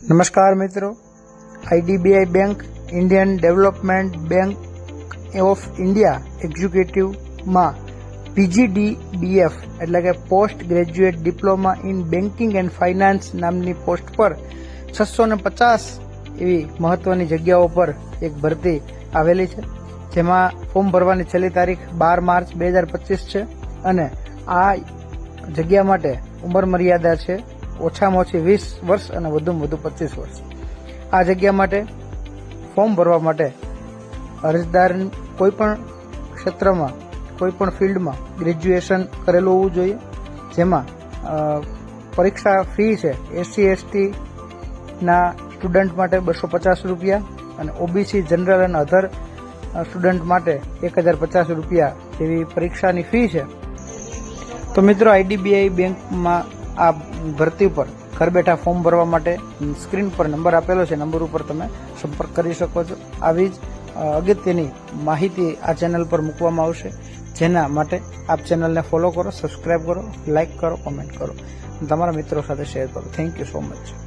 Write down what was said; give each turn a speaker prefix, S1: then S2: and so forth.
S1: નમસ્કાર મિત્રો, IDBI bank Indian development bank of India એક્ઝિક્યુટિવમાં પીજીડીબીએફ એટલે કે post graduate diploma in banking and finance નામની પોસ્ટ પર 650 એવી મહત્વની જગ્યાઓ પર એક ભરતી આવેલી છે, જેમાં ફોર્મ ભરવાની છેલ્લી તારીખ 12 માર્ચ 2025 છે અને આ જગ્યા માટે ઉંમર મર્યાદા છે ઓછામાં ઓછી 20 વર્ષ અને વધુમાં વધુ 25 વર્ષ। આ જગ્યા માટે ફોર્મ ભરવા માટે અરજદાર કોઈપણ ક્ષેત્રમાં કોઈપણ ફિલ્ડમાં ગ્રેજ્યુએશન કરેલું હોવું જોઈએ, જેમાં પરીક્ષા ફી છે SC/ST ના સ્ટુડન્ટ માટે 250 રૂપિયા અને ઓબીસી જનરલ અને અધર સ્ટુડન્ટ માટે 1050 રૂપિયા જેવી પરીક્ષાની ફી છે। તો મિત્રો, આઈડીબીઆઈ બેંકમાં આ ભરતી ઉપર ઘર બેઠા ફોર્મ ભરવા માટે સ્ક્રીન પર નંબર આપેલો છે, નંબર ઉપર તમે સંપર્ક કરી શકો છો। આવી જ અગત્યની માહિતી આ ચેનલ પર મૂકવામાં આવશે, જેના માટે આપ ચેનલને ફોલો કરો, સબસ્ક્રાઇબ કરો, લાઇક કરો, કોમેન્ટ કરો, તમારા મિત્રો સાથે શેર કરો। Thank you so much.